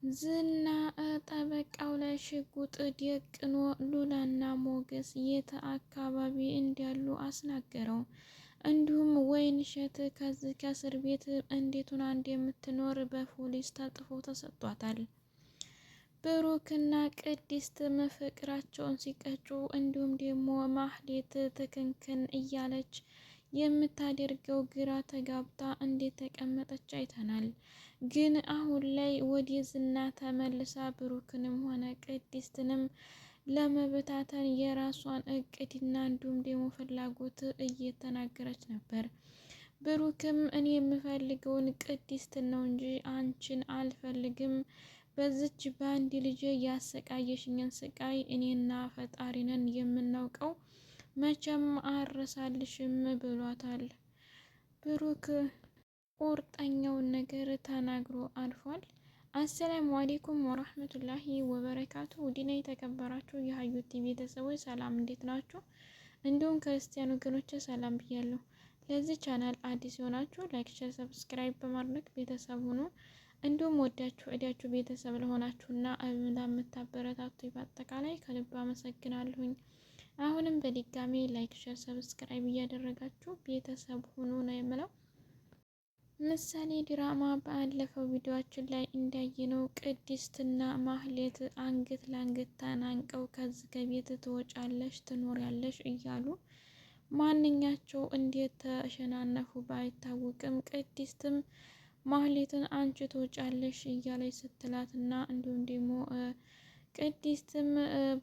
ዝና ጠበቃው ላይ ሽጉጥ ደቅኖ ሉላና ሞገስ የት አካባቢ እንዳሉ አስናገረው። እንዲሁም ወይንሸት ከዚህ ከእስር ቤት እንዴት ሆና እንደምትኖር በፖሊስ ተጽፎ ተሰጥቷታል። ብሩክና ቅድስትም ፍቅራቸውን ሲቀጩ እንዲሁም ደግሞ ማህሌት ትክንክን እያለች የምታደርገው ግራ ተጋብታ እንዴት ተቀመጠች አይተናል። ግን አሁን ላይ ወደ ዝና ተመልሳ ብሩክንም ሆነ ቅድስትንም ለመበታተን የራሷን እቅድና እንዲሁም ደግሞ ፍላጎት እየተናገረች ነበር። ብሩክም እኔ የምፈልገውን ቅድስትን ነው እንጂ አንቺን አልፈልግም። በዚች በአንድ ልጅ ያሰቃየሽኝን ስቃይ እኔና ፈጣሪነን የምናውቀው መቼም አረሳልሽም ብሏታል። ብሩክ ቁርጠኛውን ነገር ተናግሮ አልፏል። አሰላሙ አሌይኩም ወራህመቱላሂ ወበረካቱ። ውድና የተከበራችሁ የሀዩቲ ቤተሰቦች ሰላም እንዴት ናችሁ? እንዲሁም ክርስቲያን ወገኖች ሰላም ብያለሁ። ለዚህ ቻናል አዲስ የሆናችሁ ላይክ፣ ሼር፣ ሰብስክራይብ በማድረግ ቤተሰብ ሁኑ። እንዲሁም ወዳችሁ እዳችሁ ቤተሰብ ለሆናችሁና ለምታበረታቱ በአጠቃላይ ከልብ አመሰግናለሁኝ። አሁንም በድጋሚ ላይክ፣ ሼር፣ ሰብስክራይብ እያደረጋችሁ ቤተሰብ ሁኑ ነው የምለው። ምሳሌ ድራማ ባለፈው ቪዲዮአችን ላይ እንዳየነው ቅድስትና ማህሌት አንገት ለአንገት ተናንቀው ከዚህ ከቤት ትወጫለሽ ትኖሪያለሽ እያሉ ማንኛቸው እንዴት ተሸናነፉ ባይታወቅም ቅድስትም ማህሌትን አንቺ ትወጫለሽ እያለች ስትላትና እንዲሁም ደግሞ ቅድስትም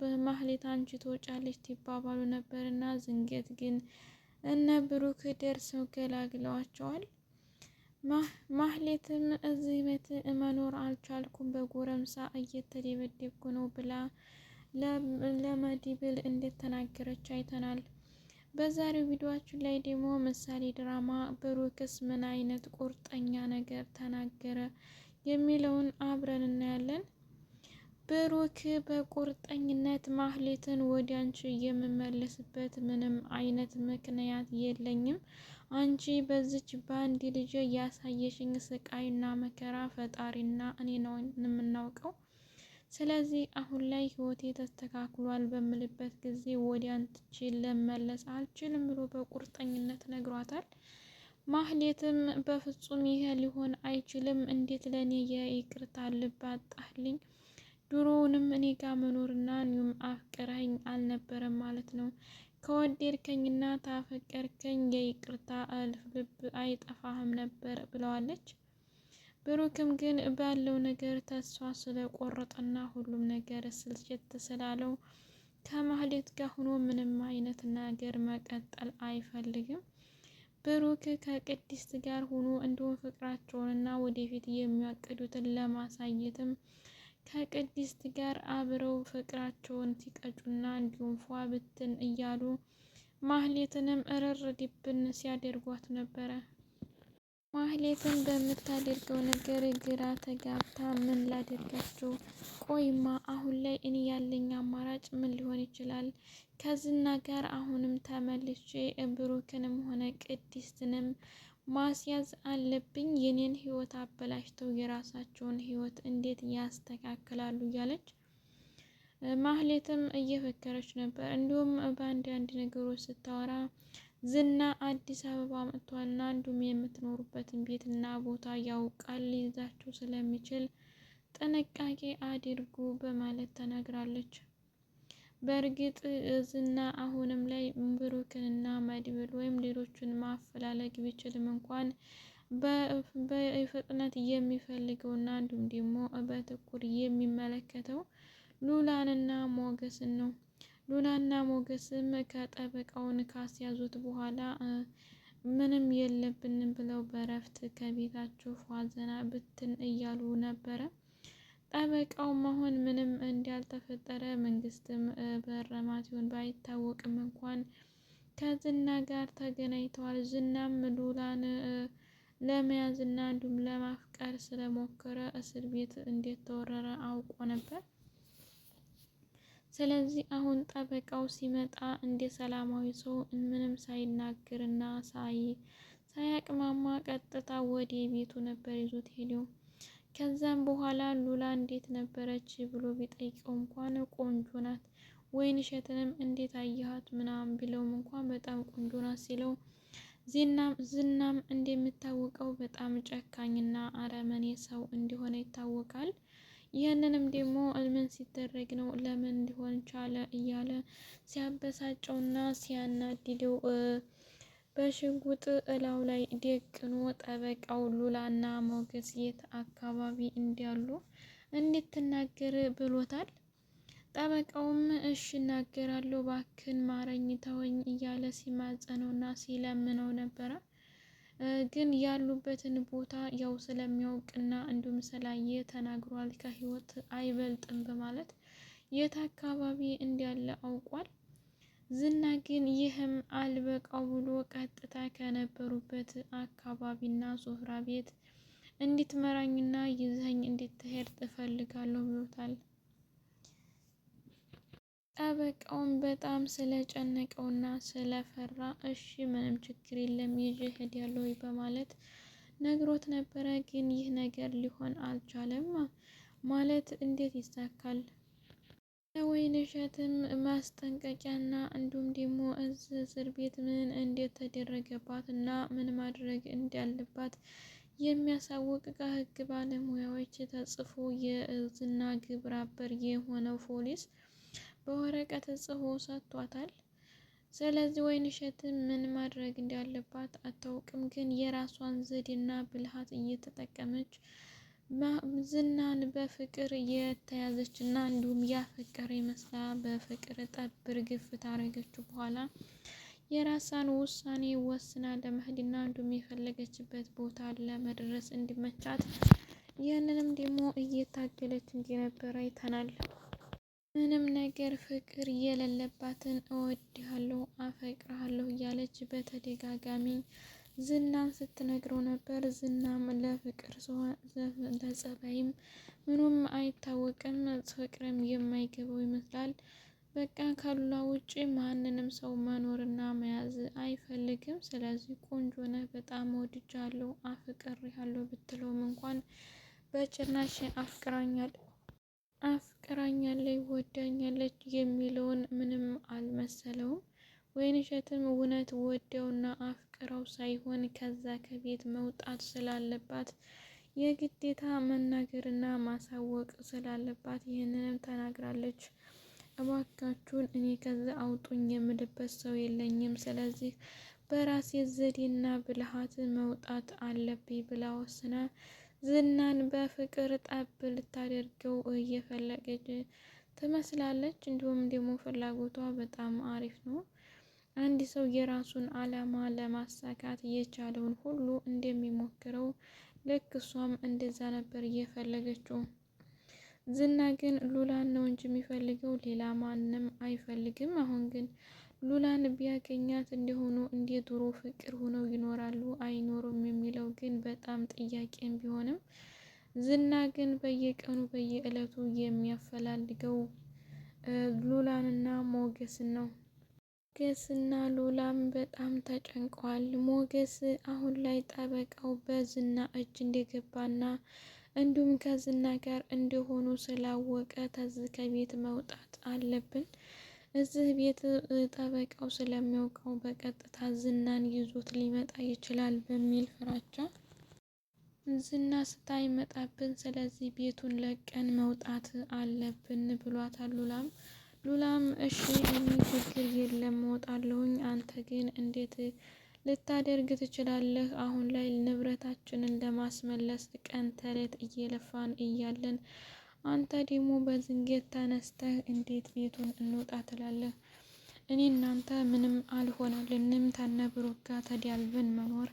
በማህሌት አንቺ ትወጫለሽ ትባባሉ ነበርና ዝንገት ግን እነ ብሩክ ደርሰው ገላግለዋቸዋል። ማህሌትም እዚህ ቤት መኖር አልቻልኩም በጎረምሳ እየተደበደብኩ ነው ብላ ለመድብል እንዴት ተናገረች አይተናል። በዛሬው ቪዲዮአችን ላይ ደግሞ ምሳሌ ድራማ ብሩክስ ምን አይነት ቁርጠኛ ነገር ተናገረ የሚለውን አብረን እናያለን። ብሩክ በቁርጠኝነት ማህሌትን ወደ አንቺ የምመለስበት ምንም አይነት ምክንያት የለኝም። አንቺ በዚች በአንድ ልጅ ያሳየሽኝ ስቃይና መከራ ፈጣሪና እኔ ነው የምናውቀው። ስለዚህ አሁን ላይ ህይወቴ ተስተካክሏል በምልበት ጊዜ ወደ አንቺ ልመለስ አልችልም ብሎ በቁርጠኝነት ነግሯታል። ማህሌትም በፍጹም ይሄ ሊሆን አይችልም፣ እንዴት ለእኔ የይቅርታ ልብ አጣህልኝ? ድሮውንም እኔ ጋር መኖርና እኔም አፍቅረኝ አልነበረም ማለት ነው። ከወደድከኝና ታፈቀርከኝ የይቅርታ እልፍ ልብ አይጠፋህም ነበር ብለዋለች። ብሩክም ግን ባለው ነገር ተስፋ ስለቆረጠና ሁሉም ነገር ስልችት ስላለው ከማህሌት ጋር ሆኖ ምንም አይነት ነገር መቀጠል አይፈልግም። ብሩክ ከቅድስት ጋር ሆኖ እንዲሁም ፍቅራቸውንና ወደፊት የሚያቅዱትን ለማሳየትም ከቅድስት ጋር አብረው ፍቅራቸውን ሲቀጩና እንዲሁም ፏ ብትን እያሉ ማህሌትንም እርር ዲብን ሲያደርጓት ነበረ። ማህሌትን በምታደርገው ነገር ግራ ተጋብታ ምን ላደርጋቸው? ቆይማ አሁን ላይ እኔ ያለኝ አማራጭ ምን ሊሆን ይችላል? ከዝና ጋር አሁንም ተመልሼ ብሩክንም ሆነ ቅድስትንም ማስያዝ አለብኝ። የኔን ህይወት አበላሽተው የራሳቸውን ህይወት እንዴት ያስተካክላሉ? እያለች ማህሌትም እየፈከረች ነበር። እንዲሁም በአንዳንድ ነገሮች ስታወራ ዝና አዲስ አበባ መጥቷልና እንዲሁም የምትኖሩበትን ቤትና ቦታ ያውቃል፣ ሊይዛችሁ ስለሚችል ጥንቃቄ አድርጉ በማለት ተናግራለች። በእርግጥ ዝና አሁንም ላይ ብሩክንና መድብል ወይም ሌሎችን ማፈላለግ ቢችልም እንኳን በፍጥነት የሚፈልገውና እንዲሁም ደግሞ በትኩር የሚመለከተው ሉላንና ሞገስን ነው። ሉላና ሞገስም ከጠበቃውን ካስያዙት በኋላ ምንም የለብንም ብለው በረፍት ከቤታቸው ፏዘና ብትን እያሉ ነበረ። ጠበቃው መሆን ምንም እንዳልተፈጠረ መንግስትም በረማት ይሁን ባይታወቅም እንኳን ከዝና ጋር ተገናኝተዋል። ዝናም ሉላን ለመያዝና እንዲሁም ለማፍቀር ስለሞከረ እስር ቤት እንዴት ተወረረ አውቆ ነበር። ስለዚህ አሁን ጠበቃው ሲመጣ እንደ ሰላማዊ ሰው ምንም ሳይናገርና ሳያቅማማ ቀጥታ ወደ ቤቱ ነበር ይዞት ሄደው። ከዛም በኋላ ሉላ እንዴት ነበረች ብሎ ቢጠይቀው እንኳን ቆንጆ ናት፣ ወይንሸትንም እንዴት አየሃት ምናምን ቢለውም እንኳን በጣም ቆንጆ ናት ሲለው ዝናም እንደሚታወቀው በጣም ጨካኝና አረመኔ ሰው እንደሆነ ይታወቃል። ይህንንም ደግሞ ምን ሲደረግ ነው ለምን ሊሆን ቻለ እያለ ሲያበሳጨውና ሲያናድደው በሽጉጥ እላው ላይ ደቅኖ ጠበቃው ሉላና ሞገስ የት አካባቢ እንዳሉ እንድትናገር ብሎታል። ጠበቃውም እሺ እናገራለሁ ባክን ማረኝ ተወኝ እያለ ሲማጸነውና ሲለምነው ነበረ። ግን ያሉበትን ቦታ ያው ስለሚያውቅና እንዲሁም ስላየ ተናግሯል። ከህይወት አይበልጥም በማለት የት አካባቢ እንዳለ አውቋል። ዝና ግን ይህም አልበቃው ብሎ ቀጥታ ከነበሩበት አካባቢና ሶፍራ ቤት እንድትመራኝና ይዘኝ እንድትሄድ እፈልጋለሁ ብሎታል። ጠበቃውን በጣም ስለጨነቀውና ስለፈራ እሺ ምንም ችግር የለም ይዤ እሄዳለሁ በማለት ነግሮት ነበረ። ግን ይህ ነገር ሊሆን አልቻለም። ማለት እንዴት ይሳካል? ለወይንሸትም ማስጠንቀቂያና እንዲሁም ደግሞ እስር ቤት ምን እንደተደረገባት እና ምን ማድረግ እንዳለባት የሚያሳውቅ ከህግ ባለሙያዎች ተጽፎ የዝና ግብረ አበር የሆነው ፖሊስ በወረቀት ጽፎ ሰጥቷታል። ስለዚህ ወይንሸትም ምን ማድረግ እንዳለባት አታውቅም። ግን የራሷን ዘዴና ብልሃት እየተጠቀመች ዝናን በፍቅር የተያዘች እና እንዲሁም ያፈቀረ ይመስላ በፍቅር ጠብር ግፍ ታረገችው በኋላ የራሷን ውሳኔ ወስና ለመሄድና እንዲሁም የፈለገችበት ቦታ ለመድረስ እንዲመቻት ይህንንም ደግሞ እየታገለች እንደነበረ አይተናል። ምንም ነገር ፍቅር የሌለባትን እወድሃለሁ አፈቅርሃለሁ እያለች በተደጋጋሚ ዝናን ስትነግረው ነበር። ዝናም ለፍቅር ለጸባይም ምኑም አይታወቅም፣ ፍቅርም የማይገባው ይመስላል። በቃ ከሉላ ውጪ ማንንም ሰው መኖርና መያዝ አይፈልግም። ስለዚህ ቆንጆ ነህ፣ በጣም ወድጃለሁ፣ አፍቅሬሃለሁ ብትለውም እንኳን በጭራሽ አፍቅራኛለች ወዳኛለች የሚለውን ምንም አልመሰለውም። ወይንሸትም እውነት ወደውና አፍቅረው ሳይሆን ከዛ ከቤት መውጣት ስላለባት የግዴታ መናገርና ማሳወቅ ስላለባት ይህንንም ተናግራለች። እባካችሁን እኔ ከዛ አውጡኝ የምልበት ሰው የለኝም፣ ስለዚህ በራሴ ዘዴና ብልሃት መውጣት አለብኝ ብላ ወስና ዝናን በፍቅር ጠብ ልታደርገው እየፈለገች ትመስላለች። እንዲሁም ደግሞ ፍላጎቷ በጣም አሪፍ ነው። አንድ ሰው የራሱን አላማ ለማሳካት የቻለውን ሁሉ እንደሚሞክረው ልክ እሷም እንደዛ ነበር እየፈለገችው። ዝና ግን ሉላን ነው እንጂ የሚፈልገው ሌላ ማንም አይፈልግም። አሁን ግን ሉላን ቢያገኛት እንደሆኑ እንደ ድሮ ፍቅር ሆነው ይኖራሉ አይኖሩም የሚለው ግን በጣም ጥያቄም ቢሆንም ዝና ግን በየቀኑ በየእለቱ የሚያፈላልገው ሉላንና ሞገስን ነው። ሞገስና ሉላም በጣም ተጨንቀዋል። ሞገስ አሁን ላይ ጠበቃው በዝና እጅ እንደገባና እንዲሁም ከዝና ጋር እንደሆኑ ስላወቀ ከቤት መውጣት አለብን፣ እዚህ ቤት ጠበቃው ስለሚያውቀው በቀጥታ ዝናን ይዞት ሊመጣ ይችላል በሚል ፍራቻ ዝና ስታይመጣብን ስለዚህ ቤቱን ለቀን መውጣት አለብን ብሏታል። ሉላም እሺ እኔ ችግር የለም እወጣለሁኝ፣ አንተ ግን እንዴት ልታደርግ ትችላለህ? አሁን ላይ ንብረታችንን ለማስመለስ ቀን ተሌት እየለፋን እያለን አንተ ደግሞ በዝንጌት ተነስተህ እንዴት ቤቱን እንውጣ ትላለህ? እኔ እናንተ ምንም አልሆነልንም፣ ተነብሩክ ጋር ተዲያልብን መኖር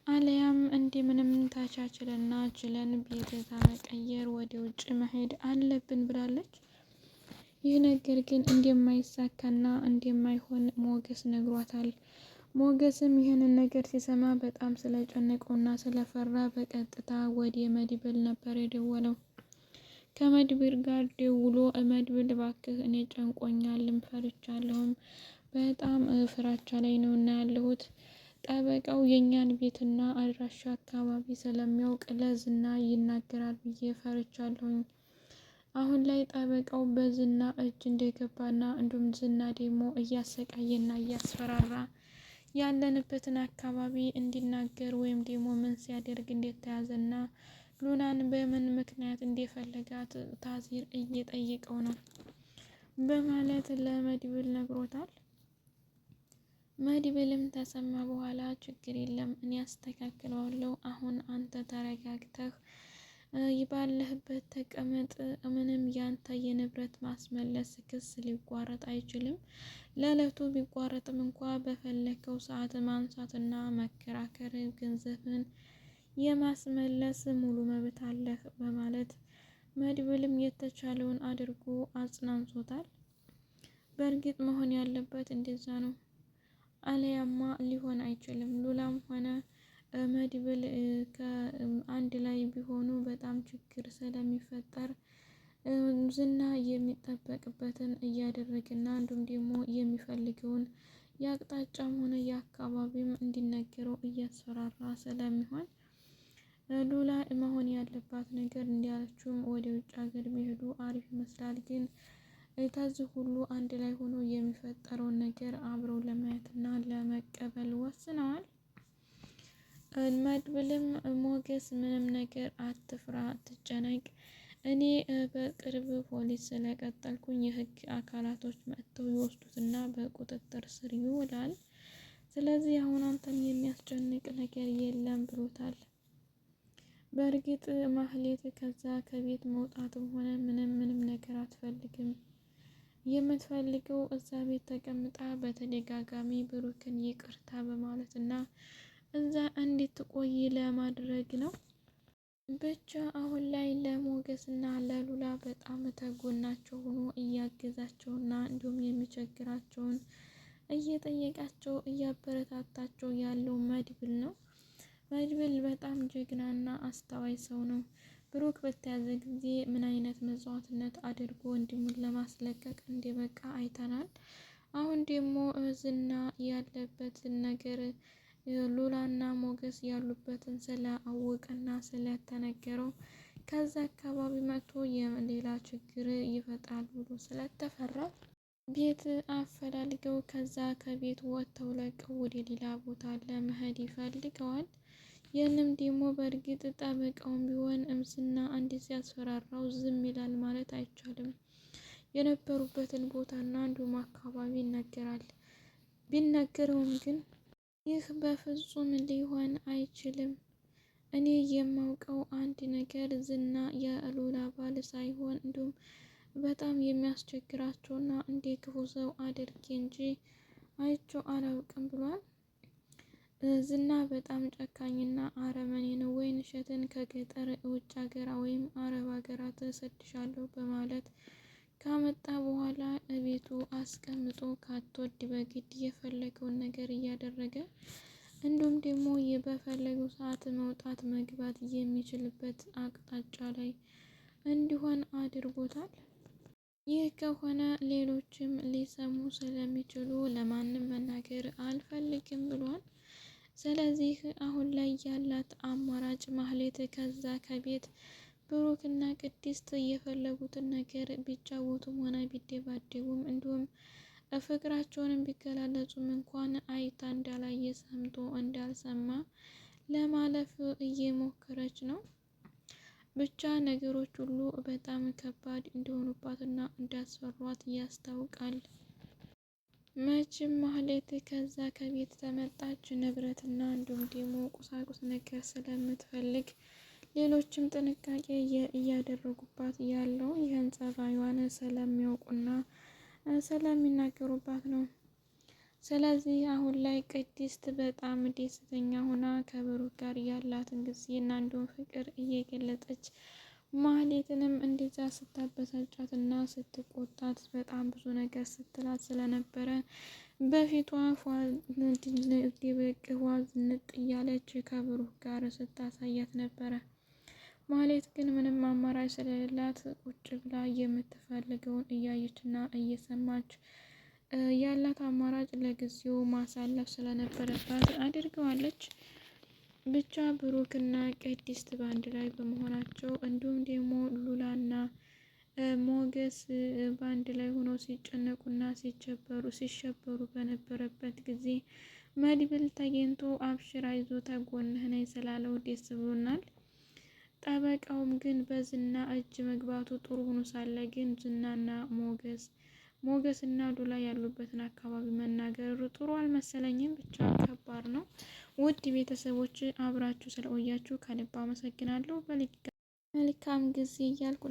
አለያም እንዲህ ምንም ታቻችለና ችለን ቤት መቀየር ወደ ውጭ መሄድ አለብን ብላለች። ይህ ነገር ግን እንደማይሳካና እንደማይሆን ሞገስ ነግሯታል። ሞገስም ይህንን ነገር ሲሰማ በጣም ስለጨነቀውና ስለፈራ በቀጥታ ወደ መድብል ነበር የደወለው። ከመድብል ጋር ደውሎ መድብል እባክህ እኔ ጨንቆኛልም ፈርቻለሁም በጣም ፍራቻ ላይ ነው እና ያለሁት ጠበቃው የእኛን ቤትና አድራሻ አካባቢ ስለሚያውቅ ለዝና ይናገራል ብዬ ፈርቻለሁኝ። አሁን ላይ ጠበቃው በዝና እጅ እንደገባና እንዲሁም ዝና ደግሞ እያሰቃየና እያስፈራራ ያለንበትን አካባቢ እንዲናገር ወይም ደግሞ ምን ሲያደርግ እንደተያዘና ሉናን በምን ምክንያት እንደፈለጋት ታሲር እየጠየቀው ነው በማለት ለመድብል ነግሮታል። መድብልም ተሰማ በኋላ ችግር የለም እኔ አስተካክለዋለሁ፣ አሁን አንተ ተረጋግተህ ባለህበት ተቀመጥ፣ ምንም ያንተ የንብረት ማስመለስ ክስ ሊቋረጥ አይችልም። ለዕለቱ ቢቋረጥም እንኳ በፈለከው ሰዓት ማንሳትና መከራከር፣ ገንዘብን የማስመለስ ሙሉ መብት አለህ በማለት መድብልም የተቻለውን አድርጎ አጽናንቶታል። በእርግጥ መሆን ያለበት እንደዛ ነው፣ አለያማ ሊሆን አይችልም። ሉላም ሆነ መድብል ከአንድ ላይ ቢሆኑ በጣም ችግር ስለሚፈጠር ዝና የሚጠበቅበትን እያደረገና እንዲሁም ደግሞ የሚፈልገውን የአቅጣጫም ሆነ የአካባቢም እንዲነገረው እያስፈራራ ስለሚሆን ሉላ መሆን ያለባት ነገር እንዲያለችውም ወደ ውጭ ሀገር ቢሄዱ አሪፍ ይመስላል። ግን ከዚህ ሁሉ አንድ ላይ ሆኖ የሚፈጠረውን ነገር አብረው ለማየትና ለመቀበል ወስነዋል። መድብልም ሞገስ ምንም ነገር አትፍራ፣ አትጨነቅ፣ እኔ በቅርብ ፖሊስ ስለቀጠልኩኝ የህግ አካላቶች መጥተው ይወስዱትና በቁጥጥር ስር ይውላል። ስለዚህ አሁን አንተን የሚያስጨንቅ ነገር የለም ብሎታል። በእርግጥ ማህሌት ከዛ ከቤት መውጣትም ሆነ ምንም ነገር አትፈልግም። የምትፈልገው እዛ ቤት ተቀምጣ በተደጋጋሚ ብሩክን ይቅርታ በማለት እና እዛ እንድትቆይ ለማድረግ ነው። ብቻ አሁን ላይ ለሞገስ እና ለሉላ በጣም ተጎናቸው ሆኖ እያገዛቸውና እንዲሁም የሚቸግራቸውን እየጠየቃቸው እያበረታታቸው ያለው መድብል ነው። መድብል በጣም ጀግናና አስተዋይ ሰው ነው። ብሩክ በተያዘ ጊዜ ምን አይነት መስዋዕትነት አድርጎ ወንድሙን ለማስለቀቅ እንደበቃ አይተናል። አሁን ደግሞ ዝና ያለበትን ነገር ሉላና ሞገስ ያሉበትን ስላወቀና ስለተነገረው ከዛ አካባቢ መጥቶ የሌላ ችግር ይፈጥራል ብሎ ስለተፈራ ቤት አፈላልገው ከዛ ከቤት ወጥተው ለቀው ወደ ሌላ ቦታ ለመሄድ ይፈልገዋል። ይህንም ደግሞ በእርግጥ ጠበቃውን ቢሆን ዝና እንዲህ ሲያስፈራራው ዝም ይላል ማለት አይቻልም። የነበሩበትን ቦታና እንዲሁም አካባቢ ይነገራል። ቢነገረውም ግን ይህ በፍጹም ሊሆን አይችልም። እኔ የማውቀው አንድ ነገር ዝና የሉላ ባል ሳይሆን እንዲሁም በጣም የሚያስቸግራቸውና እንደ ክፉ ሰው አድርጌ እንጂ አይቼው አላውቅም ብሏል። ዝና በጣም ጨካኝና አረመኔ ነው። ወይን እሸትን ከገጠር ውጭ ሀገር ወይም አረብ ሀገራት እሰድሻለሁ በማለት ካመጣ በኋላ ቤቱ አስቀምጦ ካትወድ በግድ የፈለገውን ነገር እያደረገ እንዲሁም ደግሞ በፈለገው ሰዓት መውጣት መግባት የሚችልበት አቅጣጫ ላይ እንዲሆን አድርጎታል። ይህ ከሆነ ሌሎችም ሊሰሙ ስለሚችሉ ለማንም መናገር አልፈልግም ብሏል። ስለዚህ አሁን ላይ ያላት አማራጭ ማህሌት ከዛ ከቤት ብሩክና ቅድስት የፈለጉትን ነገር ቢጫወቱም ሆነ ቢደባደቡም እንዲሁም ፍቅራቸውንም ቢገላለጹም እንኳን አይታ እንዳላየ ሰምቶ እንዳልሰማ ለማለፍ እየሞከረች ነው። ብቻ ነገሮች ሁሉ በጣም ከባድ እንደሆኑባትና እንዳስፈሯት ያስታውቃል። መቼም ማህሌት ከዛ ከቤት ተመጣች ንብረትና እንዲሁም ደግሞ ቁሳቁስ ነገር ስለምትፈልግ ሌሎችም ጥንቃቄ እያደረጉባት ያለው ይህን ጸባዩዋን ስለሚያውቁና ስለሚናገሩባት ነው። ስለዚህ አሁን ላይ ቅድስት በጣም ደስተኛ ሆና ከብሩክ ጋር ያላትን ጊዜና እንዲሁም ፍቅር እየገለጠች ማህሌትንም እንደዛ ስታበሳጫት እና ስትቆጣት በጣም ብዙ ነገር ስትላት ስለነበረ በፊቷ ዝንጥ እያለች ከብሩክ ጋር ስታሳያት ነበረ። ማህሌት ግን ምንም አማራጭ ስለሌላት ቁጭ ብላ የምትፈልገውን እያየችና እየሰማች ያላት አማራጭ ለጊዜው ማሳለፍ ስለነበረባት አድርገዋለች። ብቻ ብሩክና ቅድስት በአንድ ላይ በመሆናቸው እንዲሁም ደግሞ ሉላና ሞገስ በአንድ ላይ ሆነው ሲጨነቁና ሲሸበሩ በነበረበት ጊዜ መድብል ተገኝቶ አብሽራ ይዞ ተጎንህ ነኝ ስላለው ደስ ብሎናል። ጠበቃውም ግን በዝና እጅ መግባቱ ጥሩ ሆኖ ሳለ ግን ዝናና ሞገስና ሉላ ያሉበትን አካባቢ መናገር ጥሩ አልመሰለኝም። ብቻ ከባድ ነው። ውድ ቤተሰቦች አብራችሁ ስለቆያችሁ ከልብ አመሰግናለሁ። መልካም ጊዜ እያልኩ